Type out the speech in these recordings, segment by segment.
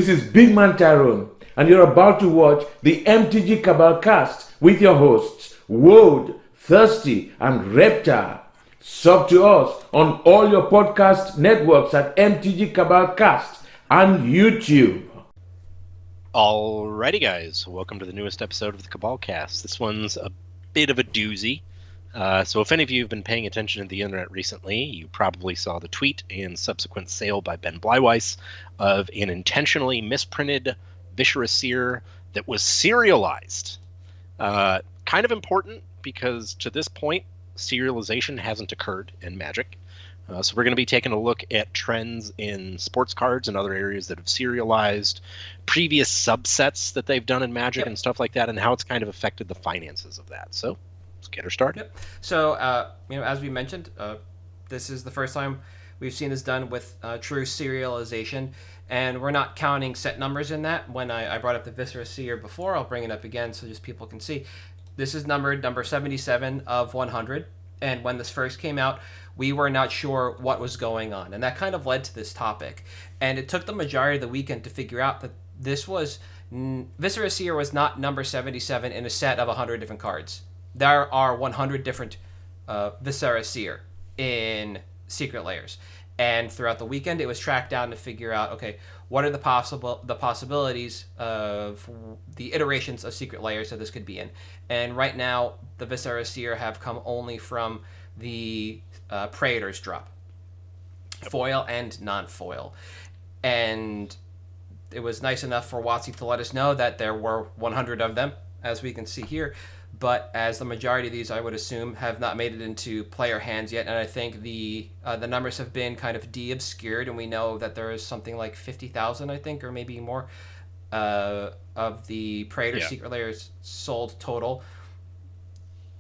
This is Big Man Tyrone, and you're about to watch the MTG Cabal cast with your hosts, Woad, Thirsty, and Reptar. Sub to us on all your podcast networks at MTG Cabal Cast and YouTube. Alrighty, guys. Welcome to the newest episode of the Cabal cast. This one's a bit of a doozy. So if any of you have been paying attention to the internet recently, you probably saw the tweet and subsequent sale by Ben Blyweiss of an intentionally misprinted Viscera See that was serialized. Kind of important because to this point, serialization hasn't occurred in Magic. So we're going to be taking a look at trends in sports cards and other areas that have serialized, previous subsets that they've done in Magic and stuff like that, and how it's kind of affected the finances of that. So let's get her started. Yep. So, as we mentioned, this is the first time we've seen this done with true serialization, and we're not counting set numbers in that. When I brought up the Viscera See before, I'll bring it up again so just people can see. This is number 77 of 100, and when this first came out, we were not sure what was going on, and that kind of led to this topic. And it took the majority of the weekend to figure out that this was Viscera See was not number 77 in a set of 100 different cards. There are 100 different Viscera See in Secret Layers, and throughout the weekend, it was tracked down to figure out, okay, what are the possibilities of the iterations of Secret Layers that this could be in. And right now, the Viscera See have come only from the Praetor's drop, foil and non-foil, and it was nice enough for WotC to let us know that there were 100 of them, as we can see here. But as the majority of these, I would assume, have not made it into player hands yet, and I think the numbers have been kind of de-obscured, and we know that there is something like 50,000, I think, or maybe more, of the Praetor Secret Layers sold total.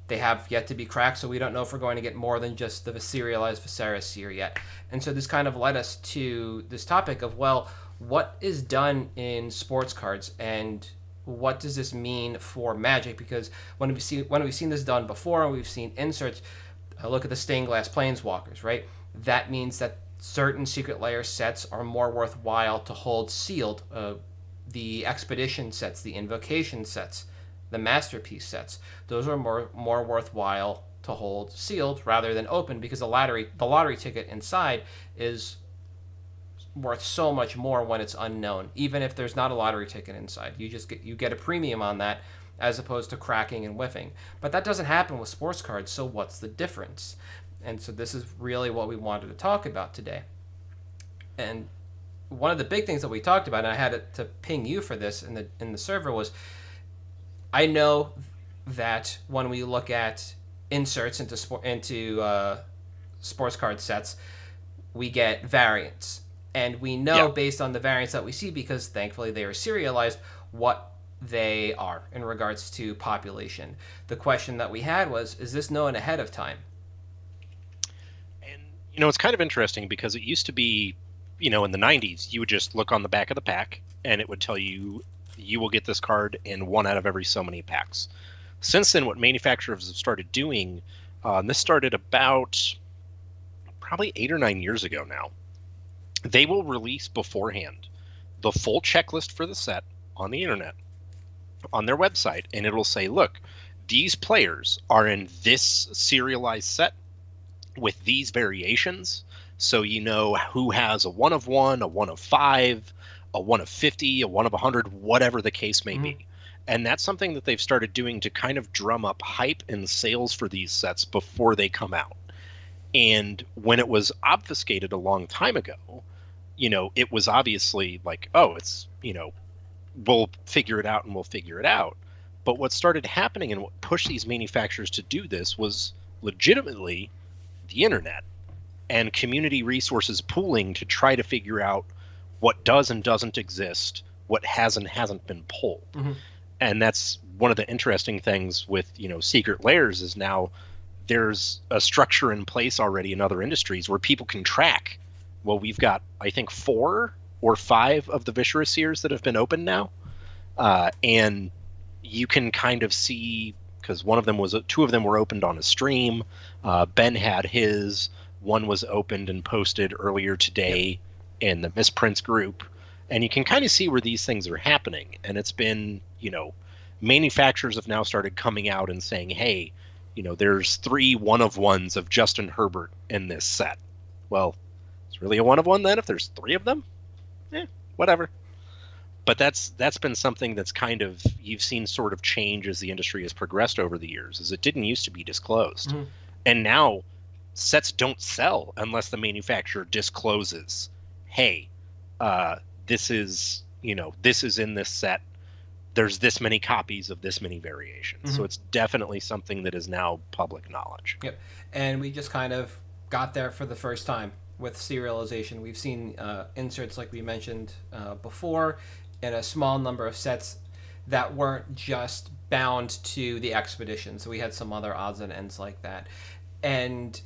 They have yet to be cracked, so we don't know if we're going to get more than just the serialized Viscera See yet. And so this kind of led us to this topic of, well, what is done in sports cards, and what does this mean for Magic? Because when we've seen this done before, and we've seen inserts, look at the stained glass planeswalkers, right? That means that certain Secret Layer sets are more worthwhile to hold sealed. The expedition sets, the invocation sets, the masterpiece sets, those are more worthwhile to hold sealed rather than open, because the lottery ticket inside is worth so much more when it's unknown. Even if there's not a lottery ticket inside, you get a premium on that as opposed to cracking and whiffing. But that doesn't happen with sports cards, so what's the difference? And so this is really what we wanted to talk about today. And one of the big things that we talked about, and I had to ping you for this in the server, was I know that when we look at inserts into sports card sets, we get variants. And we know based on the variants that we see, because thankfully they are serialized, what they are in regards to population. The question that we had was, is this known ahead of time? And, it's kind of interesting because it used to be, in the 90s, you would just look on the back of the pack and it would tell you, you will get this card in one out of every so many packs. Since then, what manufacturers have started doing, and this started about probably 8 or 9 years ago now, they will release beforehand the full checklist for the set on the internet, on their website, and it'll say, look, these players are in this serialized set with these variations, so you know who has a 1 of 1, a 1 of 5, a 1 of 50, a 1 of 100, whatever the case may be. And that's something that they've started doing to kind of drum up hype and sales for these sets before they come out. And when it was obfuscated a long time ago, it was obviously like, oh, it's, we'll figure it out and we'll figure it out. But what started happening and what pushed these manufacturers to do this was legitimately the internet and community resources pooling to try to figure out what does and doesn't exist, what has and hasn't been pulled. And that's one of the interesting things with, Secret Layers is now there's a structure in place already in other industries where people can track. Well, we've got, I think, 4 or 5 of the Viscera Seers that have been opened now. And you can kind of see, because 2 of them were opened on a stream. Ben had his, one was opened and posted earlier today in the Misprints group. And you can kind of see where these things are happening. And it's been, manufacturers have now started coming out and saying, hey, there's 3 one-of-ones of Justin Herbert in this set. Well, it's really a one-of-one then if there's 3 of them? Whatever. But that's been something that's kind of, you've seen sort of change as the industry has progressed over the years, is it didn't used to be disclosed. Mm-hmm. And now sets don't sell unless the manufacturer discloses, hey, this is in this set. There's this many copies of this many variations. Mm-hmm. So it's definitely something that is now public knowledge. Yep. And we just kind of got there for the first time with serialization. We've seen inserts, like we mentioned before, in a small number of sets that weren't just bound to the expedition. So we had some other odds and ends like that. And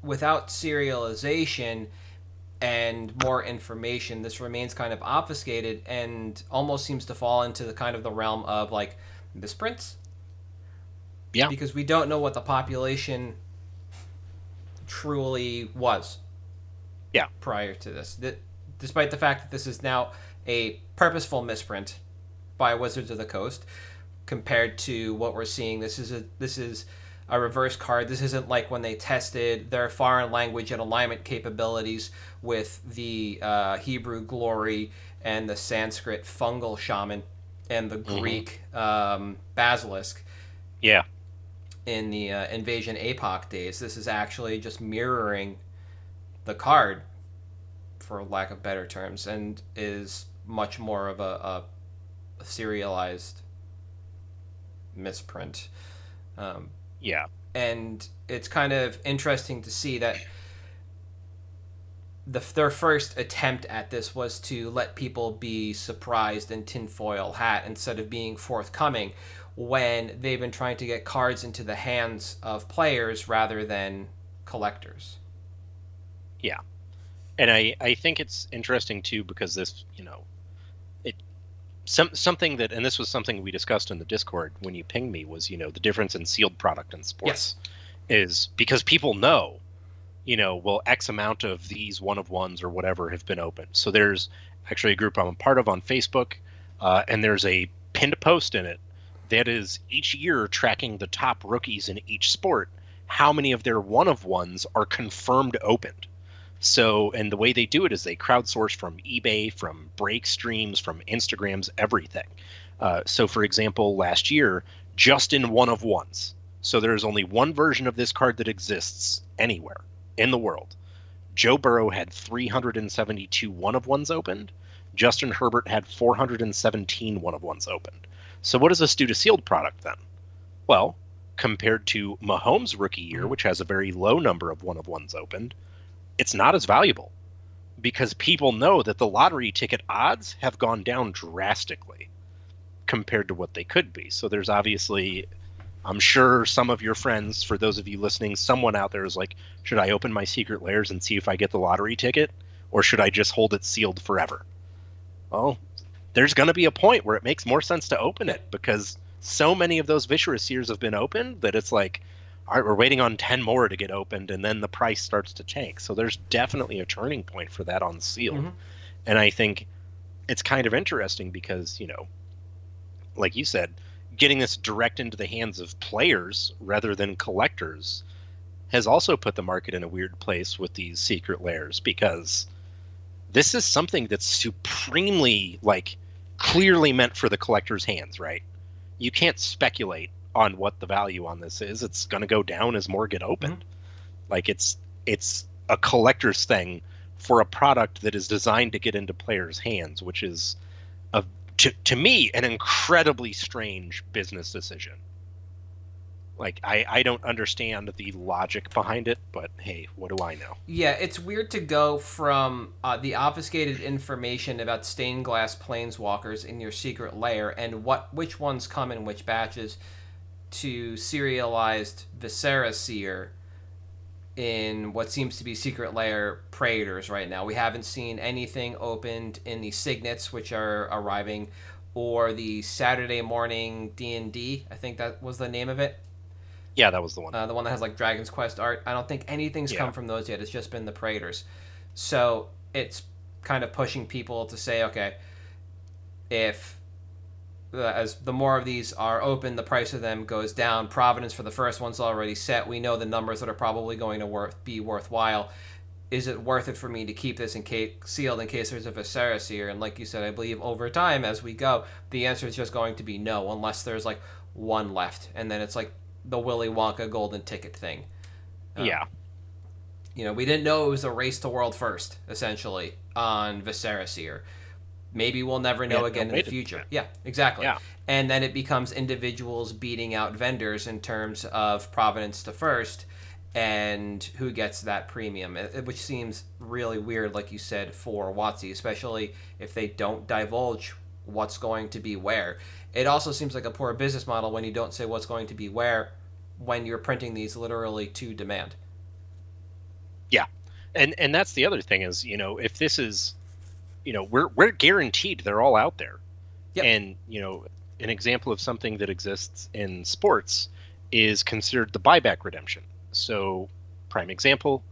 without serialization and more information, this remains kind of obfuscated and almost seems to fall into the kind of the realm of like misprints. Yeah. Because we don't know what the population truly was. Yeah. Prior to this. Despite the fact that this is now a purposeful misprint by Wizards of the Coast compared to what we're seeing. This is a reverse card. This isn't like when they tested their foreign language and alignment capabilities with the Hebrew Glory and the Sanskrit Fungal Shaman and the Greek Basilisk. Yeah. In the Invasion Epoch days. This is actually just mirroring the card, for lack of better terms, and is much more of a serialized misprint. Yeah. And it's kind of interesting to see that their first attempt at this was to let people be surprised in tinfoil hat instead of being forthcoming when they've been trying to get cards into the hands of players rather than collectors. Yeah. And I think it's interesting too because this, something that, and this was something we discussed in the Discord when you pinged me, was, the difference in sealed product and sports. Yes. Is because people know, well, X amount of these one-of-ones or whatever have been opened. So there's actually a group I'm a part of on Facebook, and there's a pinned post in it that is each year tracking the top rookies in each sport, how many of their one-of-ones are confirmed opened. So, and the way they do it is they crowdsource from eBay, from break streams, from Instagrams, everything. So, for example, last year, just in one-of-ones. So there's only one version of this card that exists anywhere in the world. Joe Burrow had 372 one-of-ones opened. Justin Herbert had 417 one-of-ones opened. So what does this do to sealed product then? Well, compared to Mahomes' rookie year, which has a very low number of one-of-ones opened, it's not as valuable because people know that the lottery ticket odds have gone down drastically compared to what they could be. So there's obviously, I'm sure some of your friends, for those of you listening, someone out there is like, should I open my secret layers and see if I get the lottery ticket, or should I just hold it sealed forever? Well, there's going to be a point where it makes more sense to open it because so many of those Viscera Seers have been opened that it's like, all right, we're waiting on 10 more to get opened, and then the price starts to tank. So there's definitely a turning point for that on sealed. Mm-hmm. And I think it's kind of interesting because, like you said, getting this direct into the hands of players rather than collectors has also put the market in a weird place with these secret layers, because this is something that's supremely, clearly meant for the collector's hands, right? You can't speculate on what the value on this is. It's going to go down as more get opened. Mm-hmm. It's a collector's thing for a product that is designed to get into players' hands, which is, to me, an incredibly strange business decision. I don't understand the logic behind it, but hey, what do I know? Yeah, it's weird to go from the obfuscated information about stained glass planeswalkers in your secret layer and which ones come in which batches to serialized Viscera Seer in what seems to be secret layer Praetors right now. We haven't seen anything opened in the Signets, which are arriving, or the Saturday morning D&D. I think that was the name of it. Yeah, that was the one. The one that has Dragon's Quest art. I don't think anything's come from those yet. It's just been the Praetors. So it's kind of pushing people to say, okay, if as the more of these are open, the price of them goes down. Provenance for the first one's already set. We know the numbers that are probably going to be worthwhile. Is it worth it for me to keep this sealed in case there's a Viscera See? And like you said, I believe over time as we go, the answer is just going to be no, unless there's like one left, and then it's like the Willy Wonka golden ticket thing. Yeah. We didn't know it was a race to world first, essentially, on Viscera See. Maybe we'll never know again in the future. Yeah, exactly. Yeah. And then it becomes individuals beating out vendors in terms of provenance to first and who gets that premium, which seems really weird, like you said, for WotC, especially if they don't divulge what's going to be where. It also seems like a poor business model when you don't say what's going to be where when you're printing these literally to demand. Yeah. And that's the other thing is, if this is, we're guaranteed they're all out there. Yep. And, an example of something that exists in sports is considered the buyback redemption. So, prime example,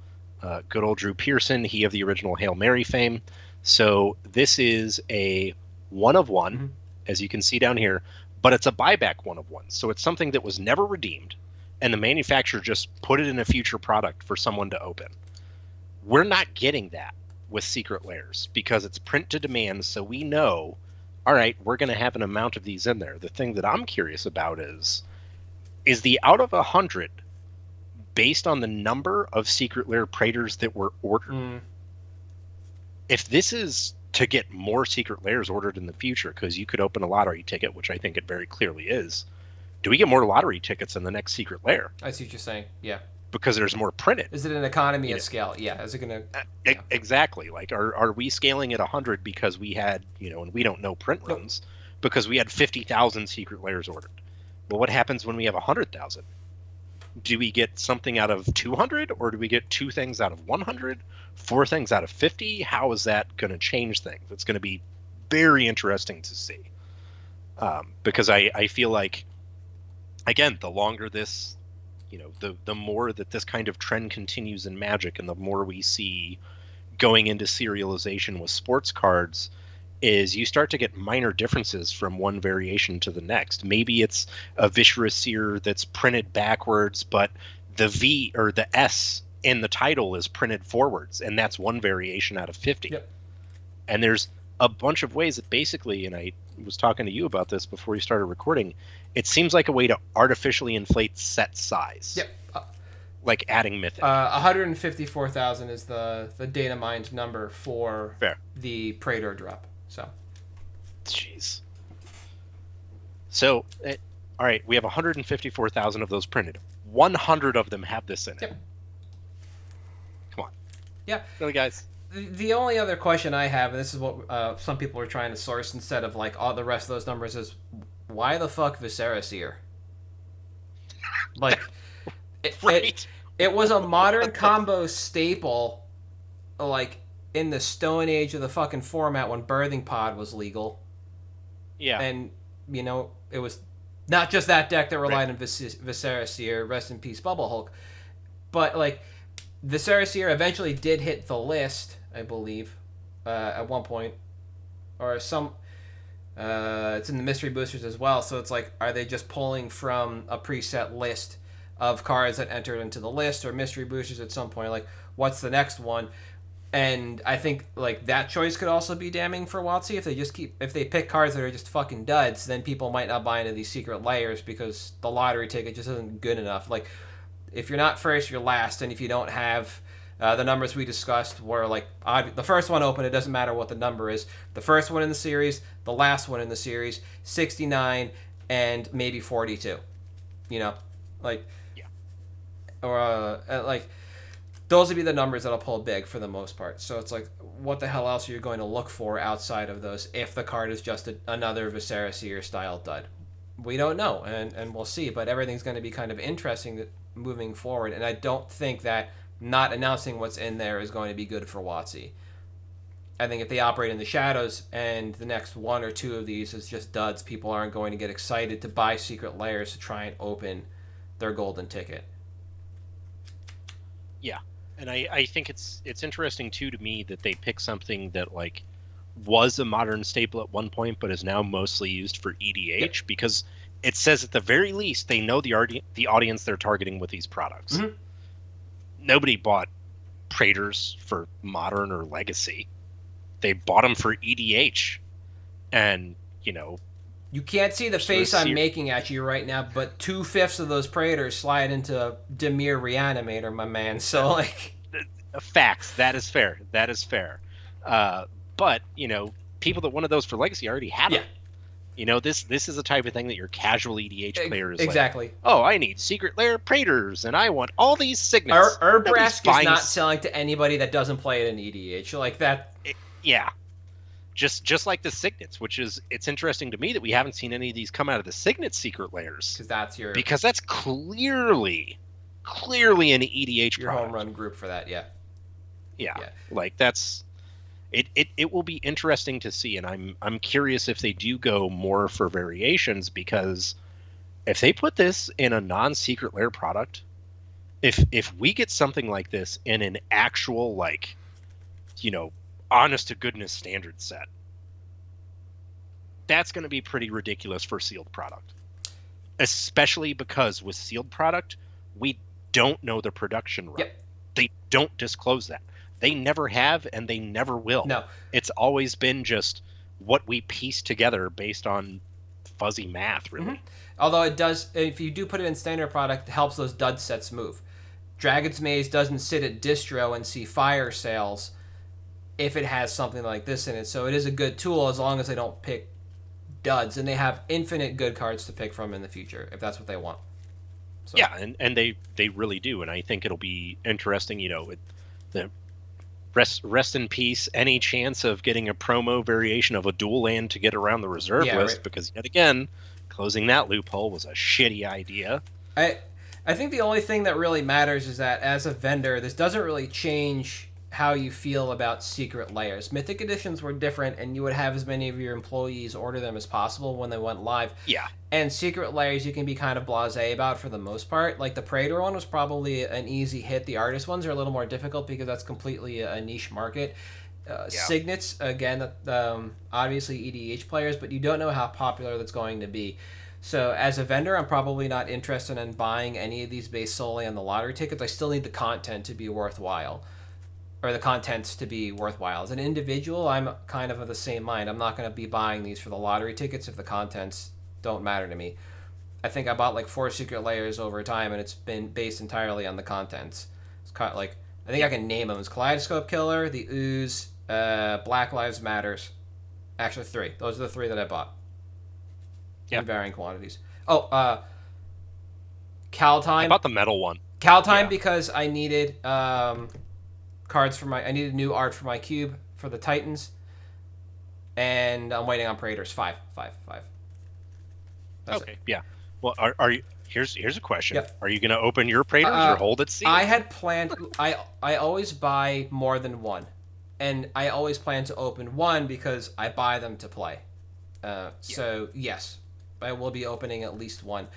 good old Drew Pearson, he of the original Hail Mary fame. So this is a 1 of 1, as you can see down here, but it's a buyback 1 of 1. So it's something that was never redeemed, and the manufacturer just put it in a future product for someone to open. We're not getting that with Secret Layers because it's print to demand, so we know, all right, we're going to have an amount of these in there. The thing that I'm curious about is the out of 100 based on the number of Secret Lair Praetors that were ordered? If this is to get more Secret Lairs ordered in the future, because you could open a lottery ticket, which I think it very clearly is, do we get more lottery tickets in the next Secret Lair? I see what you're saying, yeah. Because there's more printed. Is it an economy at scale? Yeah. Is it going to... Exactly. Like, are we scaling at 100 because we had, and we don't know print runs, because we had 50,000 Secret Lairs ordered? Well, what happens when we have 100,000? Do we get something out of 200, or do we get 2 things out of 100, 4 things out of 50? How is that going to change things? It's going to be very interesting to see. Because I feel like, again, the longer this, the more that this kind of trend continues in Magic, and the more we see going into serialization with sports cards, is you start to get minor differences from one variation to the next. Maybe it's a Viscera See that's printed backwards, but the V or the S in the title is printed forwards, and that's one variation out of 50. Yep. And there's a bunch of ways that basically, and I was talking to you about this before we started recording, it seems like a way to artificially inflate set size. Yep. Like adding Mythic. 154,000 is the data mined number for the Praetor drop. So, jeez. So, all right, we have 154,000 of those printed. 100 of them have this in it. Yep. Come on. Yeah. Really, guys? The only other question I have, and this is what some people are trying to source instead of like all the rest of those numbers, is why the fuck Viscera See? Like, Right. it was a modern combo staple, like, in the Stone Age of the fucking format when Birthing Pod was legal. Yeah. And, it was not just that deck that relied on Viscera See, rest in peace Bubble Hulk, but, like, Viscera See eventually did hit the list, I believe, at one point. Or some... it's in the mystery boosters as well, so it's like, are they just pulling from a preset list of cards that entered into the list, or mystery boosters at some point? Like, what's the next one? And I think like that choice could also be damning for WotC if they pick cards that are just fucking duds, then people might not buy into these Secret Layers because the lottery ticket just isn't good enough. Like, if you're not first, you're last, and if you don't have the numbers we discussed were like the first one open, it doesn't matter what the number is. The first one in the series, the last one in the series, 69 and maybe 42. Like, yeah, or like. Those would be the numbers that'll pull big for the most part. So it's like, what the hell else are you going to look for outside of those if the card is just another Viscera See style dud? We don't know, and we'll see. But everything's going to be kind of interesting moving forward. And I don't think that not announcing what's in there is going to be good for WotC. I think if they operate in the shadows and the next 1 or 2 of these is just duds, people aren't going to get excited to buy Secret Layers to try and open their golden ticket. Yeah. And I think it's interesting too to me that they pick something that like was a modern staple at one point, but is now mostly used for EDH because it says at the very least they know the audience they're targeting with these products. Mm-hmm. Nobody bought Praetors for modern or legacy. They bought them for EDH, and you can't see the face I'm making at you right now, but 2/5 of those Praetors slide into Dimir Reanimator, my man. So like, facts. That is fair. That is fair. But people that wanted those for legacy already had them. This is the type of thing that your casual EDH player is exactly. Like, oh, I need Secret Layer Praetors, and I want all these signets. Urbrask is not selling to anybody that doesn't play it in EDH like that. Just like the signets, it's interesting to me that we haven't seen any of these come out of the signet Secret Layers because that's clearly an EDH your product. Home run group for that. Yeah. Like that's. It will be interesting to see, and I'm curious if they do go more for variations, because if they put this in a non-Secret Lair product, if we get something like this in an actual honest to goodness standard set, that's going to be pretty ridiculous for sealed product, especially because with sealed product we don't know the production run. They don't disclose that. They never have, and they never will. No. It's always been just what we piece together based on fuzzy math, really. Mm-hmm. Although it does, if you do put it in standard product, it helps those dud sets move. Dragon's Maze doesn't sit at distro and see fire sales if it has something like this in it. So it is a good tool as long as they don't pick duds. And they have infinite good cards to pick from in the future, if that's what they want. So. Yeah, and they really do. And I think it'll be interesting, the rest in peace any chance of getting a promo variation of a dual land to get around the reserve list, right. Because yet again, closing that loophole was a shitty idea. I think the only thing that really matters is that as a vendor, this doesn't really change how you feel about Secret Layers. Mythic Editions were different, and you would have as many of your employees order them as possible when they went live. Yeah. And Secret Layers you can be kind of blasé about for the most part. Like the Praetor one was probably an easy hit. The Artist ones are a little more difficult because that's completely a niche market. Signets, again, obviously EDH players, but you don't know how popular that's going to be. So as a vendor, I'm probably not interested in buying any of these based solely on the lottery tickets. I still need the content to be worthwhile. Or the contents to be worthwhile. As an individual, I'm kind of the same mind. I'm not going to be buying these for the lottery tickets if the contents don't matter to me. I think I bought 4 Secret Layers over time, and it's been based entirely on the contents. It's kind of I think I can name them. It's Kaleidoscope Killer, the Ooze, Black Lives Matters. Actually, 3. Those are the 3 that I bought. In varying quantities. Oh, Kaltime. I bought the metal one. Kaltime because I needed... cards for I needed new art for my cube for the Titans, and I'm waiting on Praetors. 5. That's okay. It. Yeah. Well, are you? Here's a question. Yep. Are you going to open your Praetors or hold it sealed? I had planned. I always buy more than one, and I always plan to open one because I buy them to play. So yes, I will be opening at least one.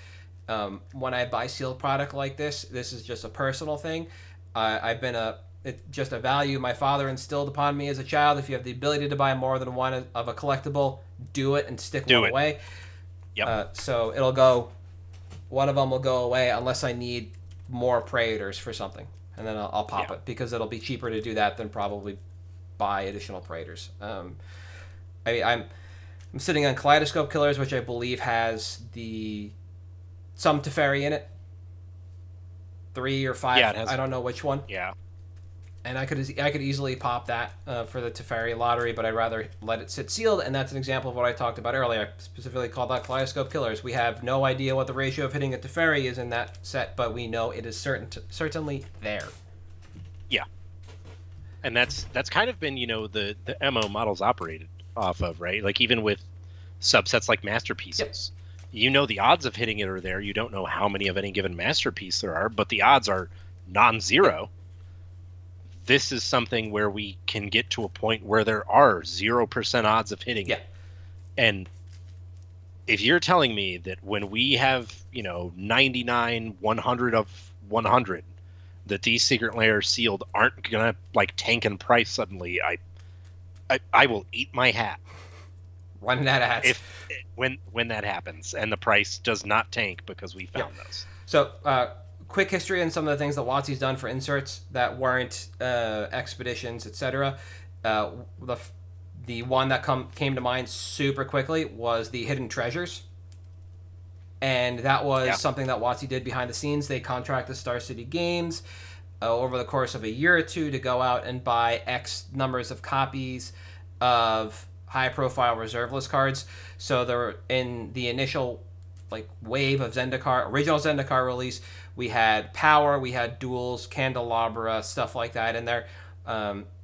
When I buy sealed product like this is just a personal thing. I've been it's just a value my father instilled upon me as a child. If you have the ability to buy more than one of a collectible, do it and stick one away. Yep. So one of them will go away unless I need more Praetors for something, and then I'll pop it because it'll be cheaper to do that than probably buy additional Praetors. I'm sitting on Kaleidoscope Killers, which I believe has some Teferi in it. 3 or 5. Yeah, it has, I don't know which one. Yeah. And I could easily pop that for the Teferi lottery, but I'd rather let it sit sealed, and that's an example of what I talked about earlier. I specifically called out Kaleidoscope Killers. We have no idea what the ratio of hitting a Teferi is in that set, but we know it is certainly there. Yeah. And that's kind of been, the MO models operated off of, right? Like even with subsets like Masterpieces. Yep. The odds of hitting it are there. You don't know how many of any given Masterpiece there are, but the odds are non-zero. Yep. This is something where we can get to a point where there are 0% odds of hitting it. And if you're telling me that when we have, 99, 100 of 100, that these Secret Layer sealed aren't gonna like tank in price suddenly, I will eat my hat When that happens. when that happens and the price does not tank because we found those. So, quick history and some of the things that WotC's done for inserts that weren't expeditions, etc. The one that came to mind super quickly was the hidden treasures. And that was something that WotC did behind the scenes. They contracted StarCityGames over the course of a year or two to go out and buy X numbers of copies of high-profile reserve list cards. So there were, in the initial wave of Zendikar, original Zendikar release, we had Power, we had Duels, Candelabra, stuff like that in there.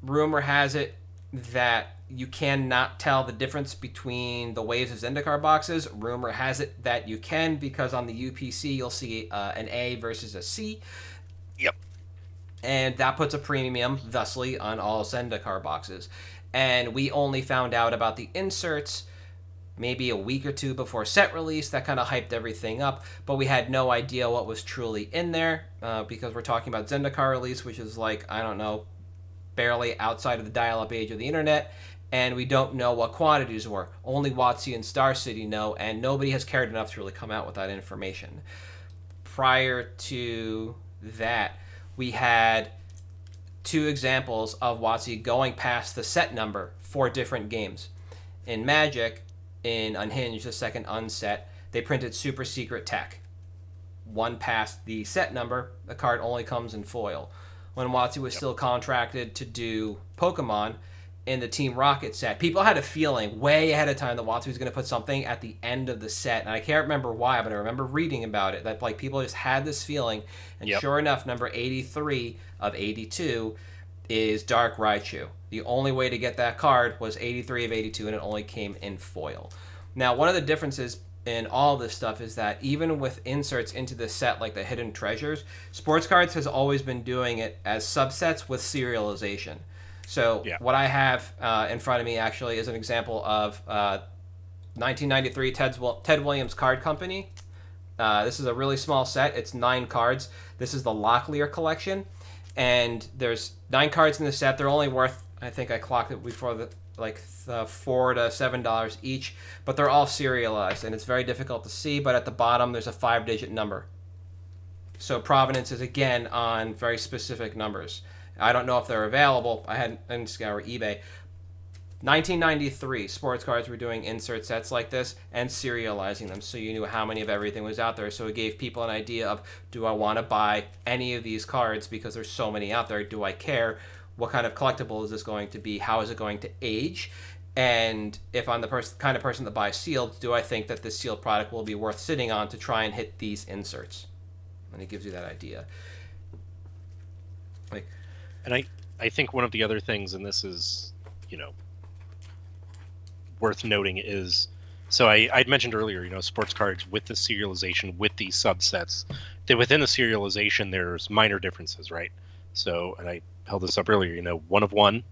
Rumor has it that you cannot tell the difference between the waves of Zendikar boxes. Rumor has it that you can, because on the UPC you'll see an A versus a C. Yep. And that puts a premium, thusly, on all Zendikar boxes. And we only found out about the inserts maybe a week or two before set release. That kind of hyped everything up, but we had no idea what was truly in there, because we're talking about Zendikar release, which is barely outside of the dial-up age of the internet, and we don't know what quantities were. Only WotC and Star City know, and nobody has cared enough to really come out with that information. Prior to that, we had 2 examples of WotC going past the set number for different games. In Magic, in Unhinged, the second unset, they printed Super Secret Tech. One past the set number, the card only comes in foil. When WotC was still contracted to do Pokemon in the Team Rocket set, people had a feeling way ahead of time that WotC was going to put something at the end of the set, and I can't remember why, but I remember reading about it, that people just had this feeling, and sure enough, number 83 of 82 is Dark Raichu. The only way to get that card was 83 of 82, and it only came in foil. Now, one of the differences in all this stuff is that even with inserts into the set, like the hidden treasures, Sports Cards has always been doing it as subsets with serialization. So what I have in front of me actually is an example of 1993 Ted Williams Card Company. This is a really small set. It's 9 cards. This is the Locklear collection, and there's 9 cards in the set. They're only worth, I think I clocked it before, $4 to $7 each, but they're all serialized, and it's very difficult to see, but at the bottom there's a 5-digit number. So provenance is, again, on very specific numbers. I don't know if they're available. I didn't scour eBay. 1993, Sports Cards were doing insert sets like this and serializing them, so you knew how many of everything was out there. So it gave people an idea of, do I want to buy any of these cards because there's so many out there? Do I care? What kind of collectible is this going to be? How is it going to age? And if I'm the kind of person that buys sealed, do I think that this sealed product will be worth sitting on to try and hit these inserts? And it gives you that idea. And I think one of the other things, and this is, worth noting, is, so I'd mentioned earlier, Sports Cards with the serialization, with these subsets, that within the serialization there's minor differences, right? So, and I held this up earlier, 1 of 1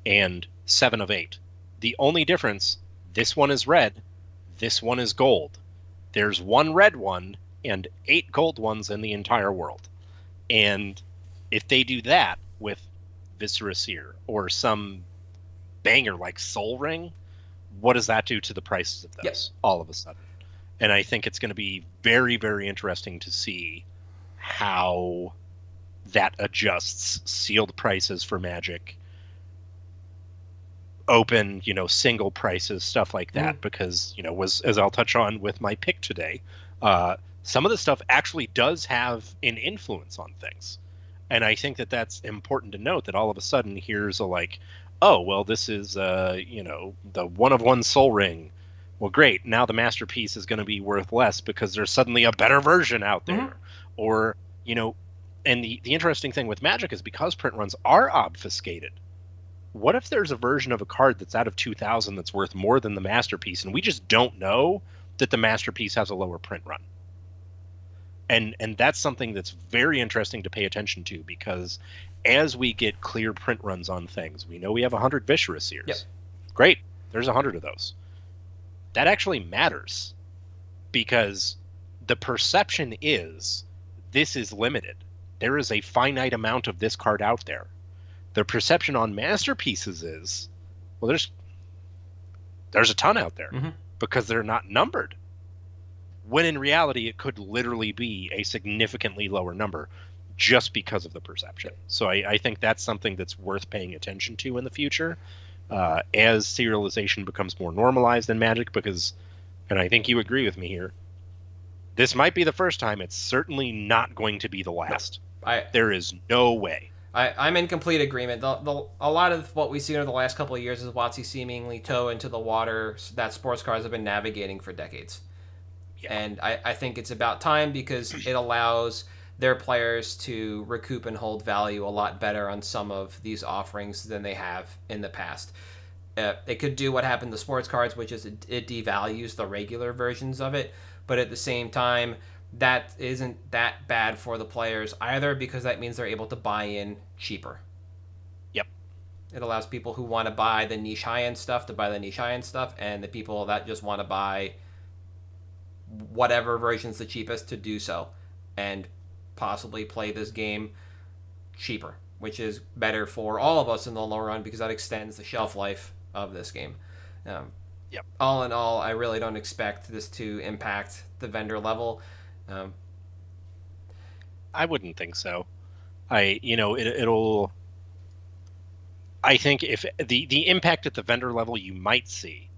and 7 of 8. The only difference, this one is red, this one is gold. There's 1 red one and 8 gold ones in the entire world. And if they do that with Viscera See or some banger like Soul Ring, what does that do to the prices of those all of a sudden? And I think it's going to be very, very interesting to see how that adjusts sealed prices for Magic, open, single prices, stuff like that, because, as I'll touch on with my pick today, some of the stuff actually does have an influence on things. And I think that that's important to note, that all of a sudden here's this is, the 1 of 1 Soul Ring. Well, great. Now the masterpiece is going to be worth less because there's suddenly a better version out there. Or, and the interesting thing with Magic is, because print runs are obfuscated, what if there's a version of a card that's out of 2000 that's worth more than the masterpiece, and we just don't know that the masterpiece has a lower print run? And that's something that's very interesting to pay attention to, because as we get clear print runs on things, we know we have 100 Viscera Seers. Yep. Great. There's 100 of those. That actually matters, because the perception is this is limited. there is a finite amount of this card out there. The perception on masterpieces is, well, there's a ton out there because they're not numbered. When in reality, it could literally be a significantly lower number just because of the perception. So I think that's something that's worth paying attention to in the future as serialization becomes more normalized in Magic, because, and I think you agree with me here, this might be the first time. It's certainly not going to be the last. There is no way. I'm in complete agreement. A lot of what we've seen over the last couple of years is WotC seemingly toe into the water that sports cards have been navigating for decades. Yeah. And I think it's about time, because it allows their players to recoup and hold value a lot better on some of these offerings than they have in the past. It could do what happened to sports cards, which is it devalues the regular versions of it, but at the same time, that isn't that bad for the players either, because that means they're able to buy in cheaper. Yep. It allows people who want to buy the niche high-end stuff to buy the niche high-end stuff, and the people that just want to buy whatever version's the cheapest to do so, and possibly play this game cheaper, which is better for all of us in the long run, because that extends the shelf life of this game. Yep. All in all, I really don't expect this to impact the vendor level. I wouldn't think so. It'll. I think if the impact at the vendor level you might see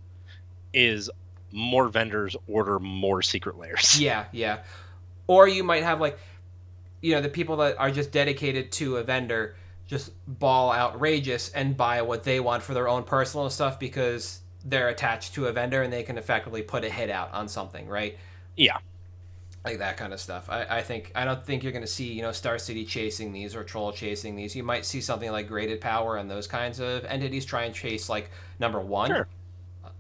is more vendors order more secret layers. Yeah. Or you might have, like, the people that are just dedicated to a vendor just ball outrageous and buy what they want for their own personal stuff because they're attached to a vendor and they can effectively put a hit out on something, right? Yeah. Like that kind of stuff. I don't think you're going to see, Star City chasing these or Troll chasing these. You might see something like Graded Power and those kinds of entities try and chase, like, number one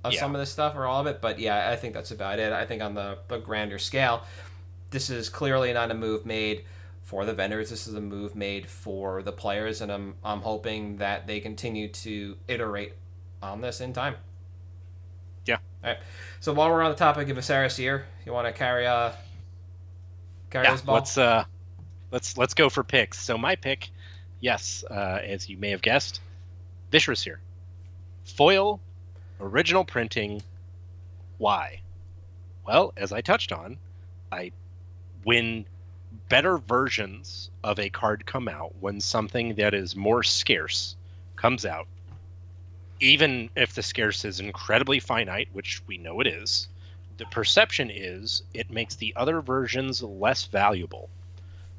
of some of this stuff or all of it. But yeah, I think that's about it. I think on the grander scale, this is clearly not a move made for the vendors. This is a move made for the players, and I'm hoping that they continue to iterate on this in time. Yeah. All right. So while we're on the topic of Viscera See, you want to carry this ball? Let's go for picks. So my pick, yes, as you may have guessed, Viscera See. Foil, original printing. Why? Well, as I touched on, when better versions of a card come out, when something that is more scarce comes out, even if the scarce is incredibly finite, which we know it is, the perception is it makes the other versions less valuable.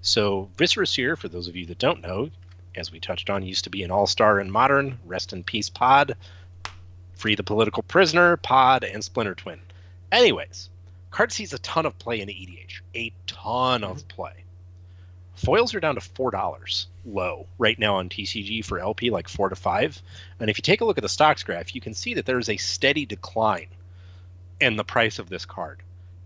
So Viscera See, for those of you that don't know, as we touched on, used to be an all-star in Modern. Rest in peace, Pod. Free the Political Prisoner, Pod, and Splinter Twin. Anyways, card sees a ton of play in the EDH. A ton of play. Foils are down to $4 low right now on TCG for LP, like 4 to 5. And if you take a look at the stocks graph, you can see that there's a steady decline in the price of this card.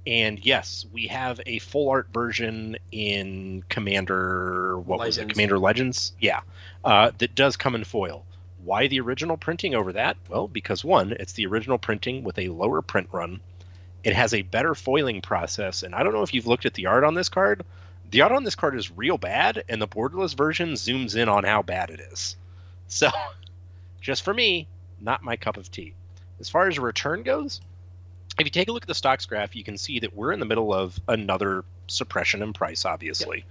And yes, we have a full art version in Commander Legends? Yeah. That does come in foil. Why the original printing over that? Well, because one, it's the original printing with a lower print run. It has a better foiling process. And I don't know if you've looked at the art on this card. The art on this card is real bad, and the borderless version zooms in on how bad it is. So, just for me, not my cup of tea. As far as return goes, if you take a look at the stocks graph, you can see that we're in the middle of another suppression in price, obviously. Yep.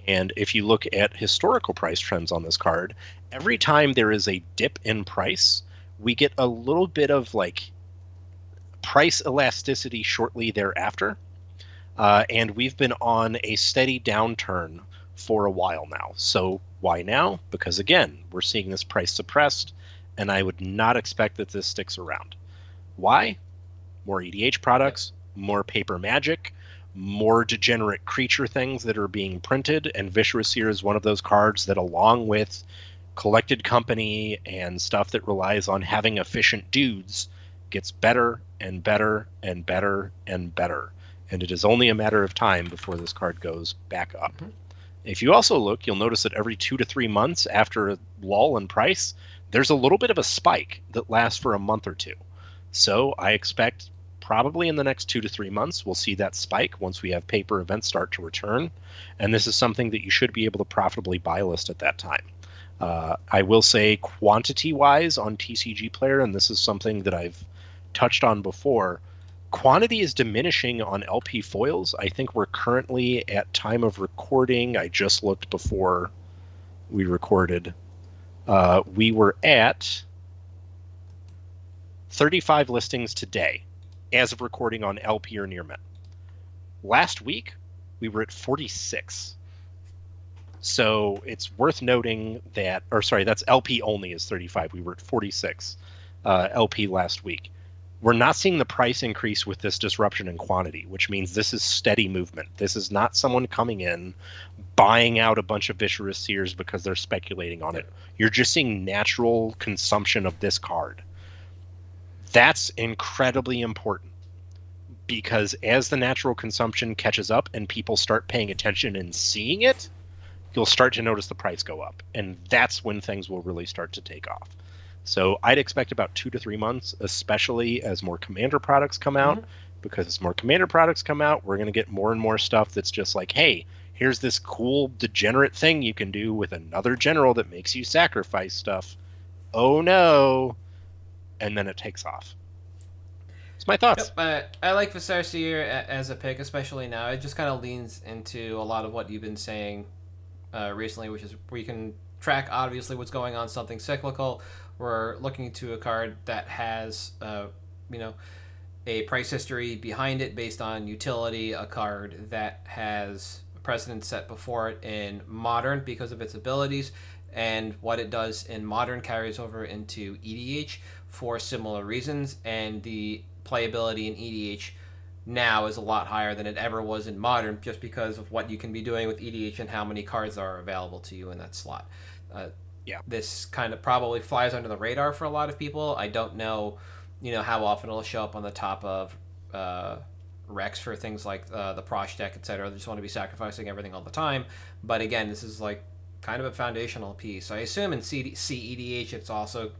And if you look at historical price trends on this card, every time there is a dip in price, we get a little bit of, like, price elasticity shortly thereafter. And we've been on a steady downturn for a while now. So why now? Because, again, we're seeing this price suppressed, and I would not expect that this sticks around. Why? More EDH products, more paper magic, more degenerate creature things that are being printed, and Viscera See is one of those cards that, along with Collected Company and stuff that relies on having efficient dudes, gets better and better and better and better. And it is only a matter of time before this card goes back up. Mm-hmm. If you also look, you'll notice that every 2 to 3 months after a lull in price, there's a little bit of a spike that lasts for a month or two. So I expect probably in the next 2 to 3 months, we'll see that spike once we have paper events start to return. And this is something that you should be able to profitably buy list at that time. I will say quantity-wise on TCG Player, and this is something that I've touched on before, quantity is diminishing on LP foils. I think we're currently at time of recording. I just looked before we recorded. We were at 35 listings today as of recording on LP or near mint. Last week, we were at 46. So it's worth noting that, or sorry, that's LP only is 35. We were at 46 LP last week. We're not seeing the price increase with this disruption in quantity, which means this is steady movement. This is not someone coming in, buying out a bunch of Viscera Seers because they're speculating on it. You're just seeing natural consumption of this card. That's incredibly important, because as the natural consumption catches up and people start paying attention and seeing it, you'll start to notice the price go up. And that's when things will really start to take off. So I'd expect about 2 to 3 months, especially as more Commander products come out, because as more Commander products come out, we're going to get more and more stuff that's just like, hey, here's this cool degenerate thing you can do with another general that makes you sacrifice stuff. Oh no. And then it takes off. It's my thoughts. Yep, I like Viscera See as a pick, especially now. It just kind of leans into a lot of what you've been saying recently, which is where you can track, obviously, what's going on, something cyclical. We're looking to a card that has, a price history behind it based on utility, a card that has precedent set before it in Modern because of its abilities, and what it does in Modern carries over into EDH for similar reasons, and the playability in EDH now is a lot higher than it ever was in Modern, just because of what you can be doing with EDH and how many cards are available to you in that slot. This kind of probably flies under the radar for a lot of people. I don't know, how often it'll show up on the top of Rex for things like the Prosh deck, etc. They just want to be sacrificing everything all the time. But again, this is like kind of a foundational piece. I assume in CEDH it's also,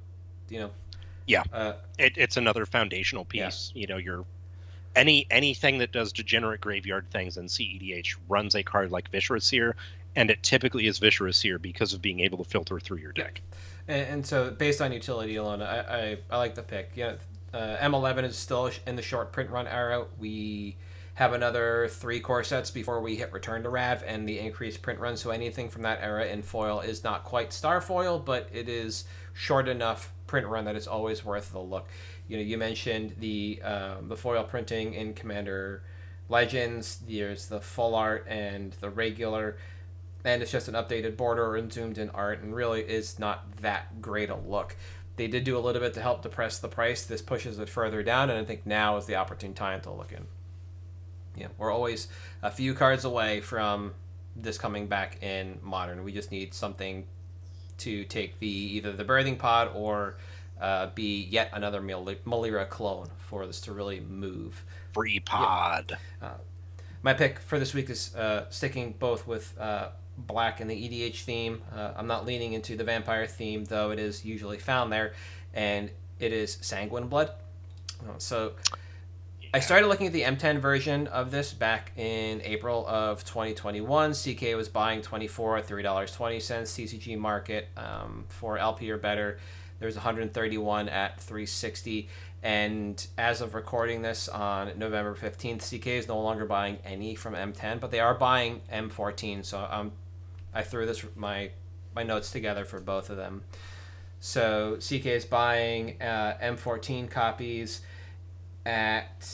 it's another foundational piece. You're anything that does degenerate graveyard things in CEDH runs a card like Viscera See, and it typically is Viscera See because of being able to filter through your deck. And so, based on utility alone, I like the pick. M11 is still in the short print run era. We have another 3 core sets before we hit Return to Rav and the increased print run. So anything from that era in foil is not quite star foil, but it is short enough print run that it's always worth the look. You mentioned the foil printing in Commander Legends. There's the full art and the regular, and it's just an updated border and zoomed in art, and really is not that great a look. They did do a little bit to help depress the price. This pushes it further down, and I think now is the opportune time to look in. We're always a few cards away from this coming back in Modern. We just need something to take either the birthing pod or be yet another Malira clone for this to really move. Free pod. My pick for this week is sticking both with black and the EDH theme. I'm not leaning into the vampire theme, though it is usually found there, and it is Sanguine Blood. I started looking at the M10 version of this back in April of 2021. CK was buying 24 at $3.20 TCG market for LP or better. There's 131 at $3.60, and as of recording this on November 15th, CK is no longer buying any from M10, but they are buying M14. So I threw my notes together for both of them. So CK is buying M14 copies at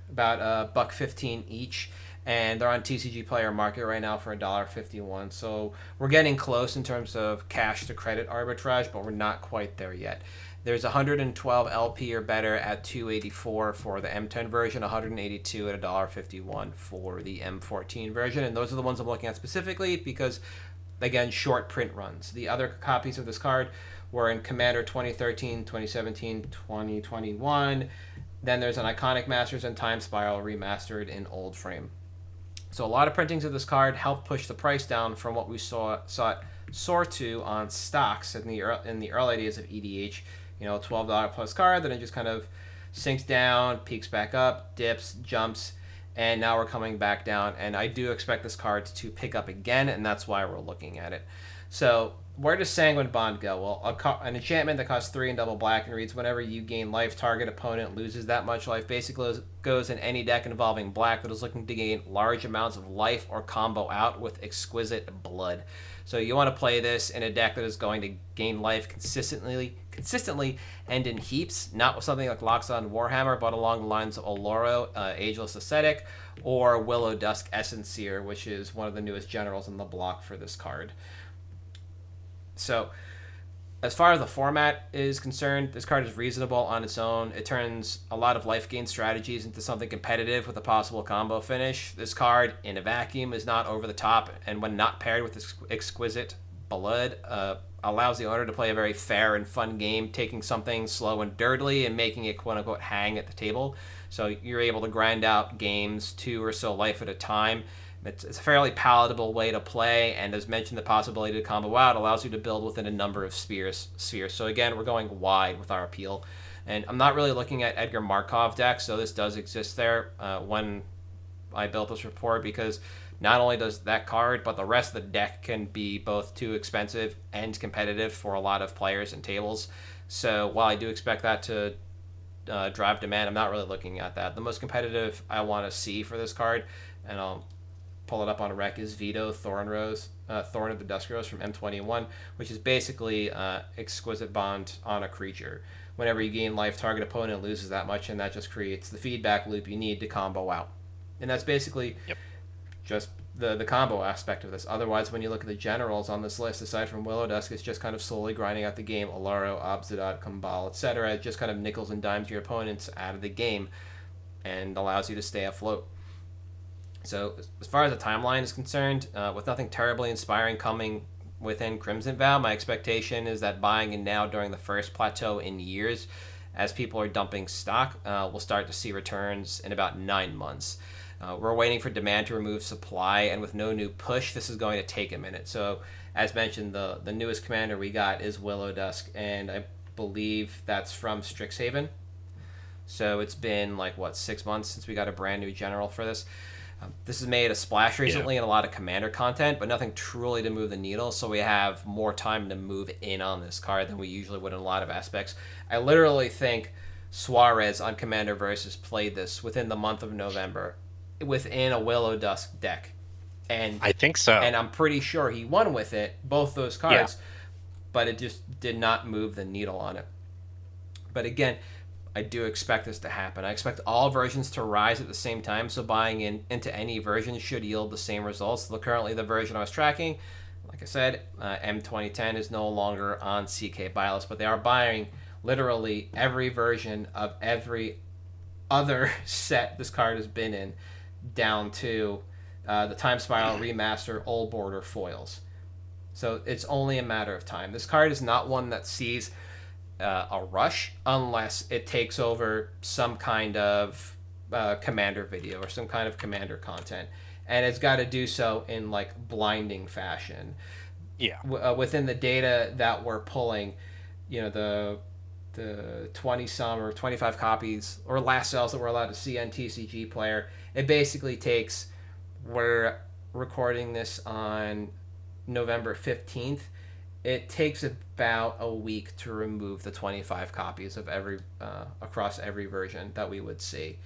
about $1.15 each, and they're on TCG Player Market right now for $1.51. So we're getting close in terms of cash to credit arbitrage, but we're not quite there yet. There's 112 LP or better at $2.84 for the M10 version, 182 at $1.51 for the M14 version, and those are the ones I'm looking at specifically because, again, short print runs. The other copies of this card were in Commander 2013, 2017, 2021. Then there's an Iconic Masters and Time Spiral remastered in old frame. So a lot of printings of this card helped push the price down from what we saw it soar to on stocks in the early days of EDH $12 plus card, then it just kind of sinks down, peaks back up, dips, jumps, and now we're coming back down. And I do expect this card to pick up again, and that's why we're looking at it. So where does Sanguine Bond go? Well, an enchantment that costs 3 and double black and reads, whenever you gain life, target opponent loses that much life. Basically goes in any deck involving black that is looking to gain large amounts of life or combo out with exquisite blood. So you want to play this in a deck that is going to gain life consistently and in heaps, not with something like Loxodon Warhammer, but along the lines of Oloro, Ageless Ascetic, or Willow Dusk Essenseer, which is one of the newest generals in the block for this card. So, as far as the format is concerned, this card is reasonable on its own. It turns a lot of life gain strategies into something competitive with a possible combo finish. This card, in a vacuum, is not over the top, and when not paired with exquisite blood, allows the owner to play a very fair and fun game, taking something slow and dirtily and making it quote-unquote hang at the table. So you're able to grind out games 2 or so life at a time. It's a fairly palatable way to play, and as mentioned, the possibility to combo out allows you to build within a number of spheres. So again, we're going wide with our appeal. And I'm not really looking at Edgar Markov decks, so this does exist there when I built this report, because not only does that card, but the rest of the deck can be both too expensive and competitive for a lot of players and tables. So while I do expect that to drive demand, I'm not really looking at that. The most competitive I want to see for this card, and I'll pull it up on a rec, is Vito Thorn of the Dusk Rose from M21, which is basically exquisite bond on a creature. Whenever you gain life, target opponent loses that much, and that just creates the feedback loop you need to combo out. And that's basically just the combo aspect of this. Otherwise, when you look at the generals on this list, aside from Willow Dusk, it's just kind of slowly grinding out the game. Alaro, Obsidian, Cabal, etc. It just kind of nickels and dimes your opponents out of the game and allows you to stay afloat. So as far as the timeline is concerned, with nothing terribly inspiring coming within Crimson Vow, my expectation is that buying in now during the first plateau in years, as people are dumping stock, we'll start to see returns in about 9 months. We're waiting for demand to remove supply, and with no new push, this is going to take a minute. So as mentioned, the newest commander we got is Willow Dusk, and I believe that's from Strixhaven. So it's been 6 months since we got a brand new general for this. This has made a splash recently in a lot of commander content, but nothing truly to move the needle, so we have more time to move in on this card than we usually would in a lot of aspects. I literally think Suarez on Commander Versus played this within the month of November within a Willow Dusk deck. And I think so. And I'm pretty sure he won with it, both those cards, but it just did not move the needle on it. But again, I do expect this to happen. I expect all versions to rise at the same time, so buying into any version should yield the same results. Currently, the version I was tracking, like I said, M2010 is no longer on CK buy list, but they are buying literally every version of every other set this card has been in, down to the Time Spiral Remaster Old Border foils. So it's only a matter of time. This card is not one that sees a rush unless it takes over some kind of commander video or some kind of commander content, and it's got to do so in blinding fashion. Within the data that we're pulling, the 20 some or 25 copies or last sales that we're allowed to see on TCG Player, it basically takes, we're recording this on November 15th, it takes about a week to remove the 25 copies of every across every version that we would see.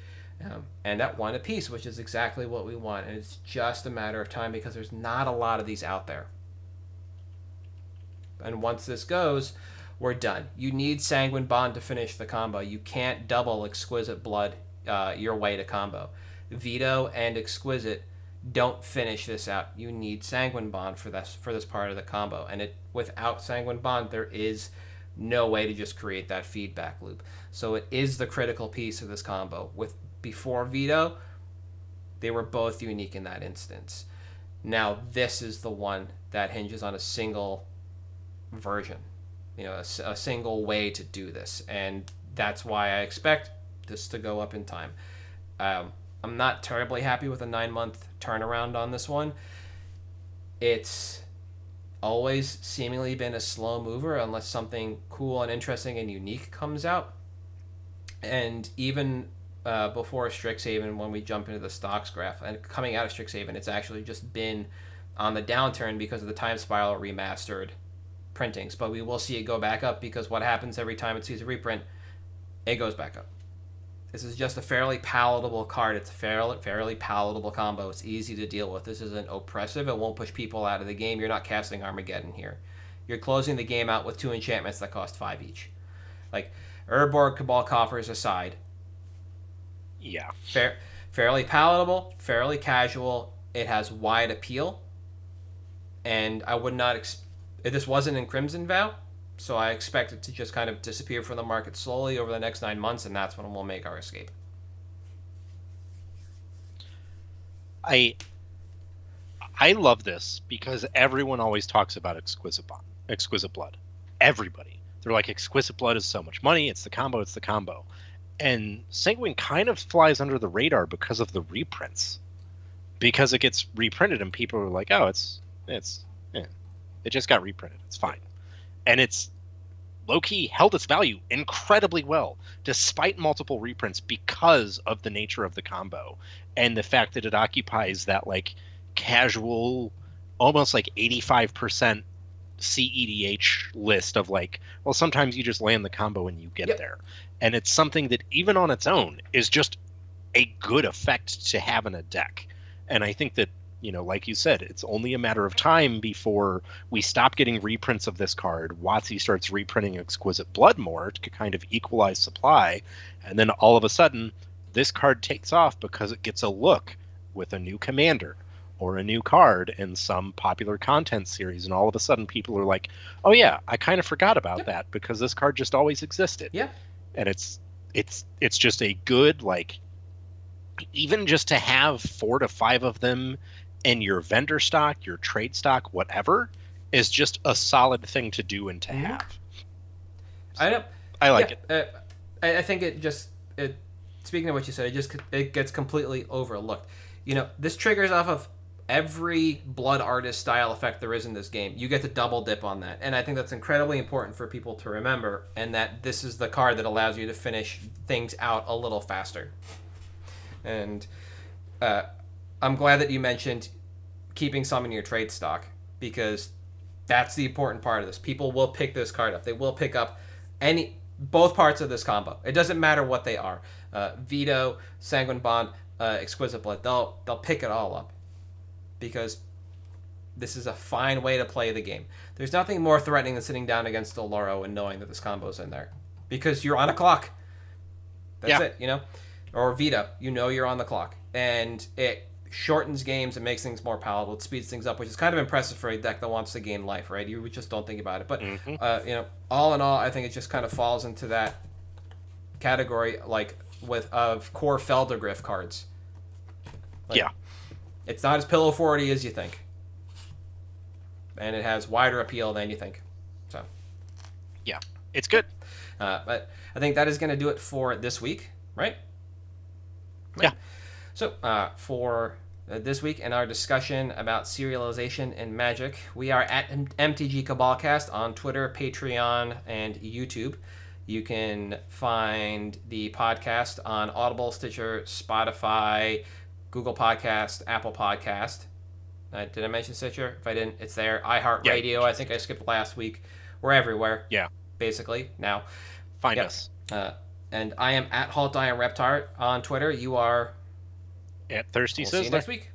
And at one apiece, which is exactly what we want. And it's just a matter of time because there's not a lot of these out there. And once this goes, we're done. You need Sanguine Bond to finish the combo. You can't double Exquisite Blood your way to combo. Veto and Exquisite don't finish this out. You need Sanguine Bond for this part of the combo. And without Sanguine Bond, there is no way to just create that feedback loop. So it is the critical piece of this combo. Before Veto, they were both unique in that instance. Now this is the one that hinges on a single version, a single way to do this, and that's why I expect this to go up in time. I'm not terribly happy with a 9-month turnaround on this one. It's always seemingly been a slow mover unless something cool and interesting and unique comes out. And even before Strixhaven, when we jump into the stocks graph, and coming out of Strixhaven, it's actually just been on the downturn because of the Time Spiral remastered printings. But we will see it go back up because what happens every time it sees a reprint, it goes back up. This is just a fairly palatable card. It's a fairly palatable combo. It's easy to deal with. This isn't oppressive. It won't push people out of the game. You're not casting Armageddon here. You're closing the game out with 2 enchantments that cost 5 each. Like, Urborg Cabal Coffers aside. Yeah. Fairly palatable, fairly casual. It has wide appeal. And I would not... this wasn't in Crimson Vow, so I expect it to just kind of disappear from the market slowly over the next 9 months, and that's when we'll make our escape. I love this because everyone always talks about Exquisite Blood. Everybody. They're like, Exquisite Blood is so much money, it's the combo, it's the combo. And Sanguine kind of flies under the radar because of the reprints. Because it gets reprinted and people are like, oh, it just got reprinted. It's fine. And it's low-key held its value incredibly well, despite multiple reprints, because of the nature of the combo and the fact that it occupies that like casual, almost like 85% CEDH list of like, well, sometimes you just land the combo and you get there. And it's something that even on its own is just a good effect to have in a deck. And I think that, you know, like you said, it's only a matter of time before we stop getting reprints of this card. WotC starts reprinting Exquisite Blood more to kind of equalize supply. And then all of a sudden, this card takes off because it gets a look with a new commander or a new card in some popular content series. And all of a sudden people are like, oh yeah, I kind of forgot about that because this card just always existed. Yeah. And it's just a good, like, even just to have 4 to 5 of them in your vendor stock, your trade stock, whatever, is just a solid thing to do and to have. So, I like it. I think speaking of what you said, it gets completely overlooked. You know, this triggers off of every Blood Artist style effect there is in this game. You get to double dip on that. And I think that's incredibly important for people to remember, and that this is the card that allows you to finish things out a little faster. And I'm glad that you mentioned keeping some in your trade stock, because that's the important part of this. People will pick this card up. They will pick up both parts of this combo. It doesn't matter what they are. Veto, Sanguine Bond, Exquisite Blood. They'll pick it all up, because this is a fine way to play the game. There's nothing more threatening than sitting down against Doloro and knowing that this combo's in there, because you're on a clock. That's it, you know? Or Veto, you know you're on the clock. And it shortens games and makes things more palatable. It speeds things up, which is kind of impressive for a deck that wants to gain life, right? You just don't think about it. But, you know, all in all, I think it just kind of falls into that category, like, of core Feldergriff cards. Like, it's not as pillow forty as you think. And it has wider appeal than you think. So, yeah, it's good. But I think that is going to do it for this week, right? Yeah. So, for this week in our discussion about serialization and Magic, we are at MTG Cabalcast on Twitter, Patreon, and YouTube. You can find the podcast on Audible, Stitcher, Spotify, Google Podcast, Apple Podcast. Did I mention Stitcher? If I didn't, it's there. iHeartRadio, I think I skipped last week. We're everywhere. Yeah. Basically, now. Find us. And I am at Halt I Am Reptart on Twitter. You are at Thirsty We'll Sizzler. see you next week.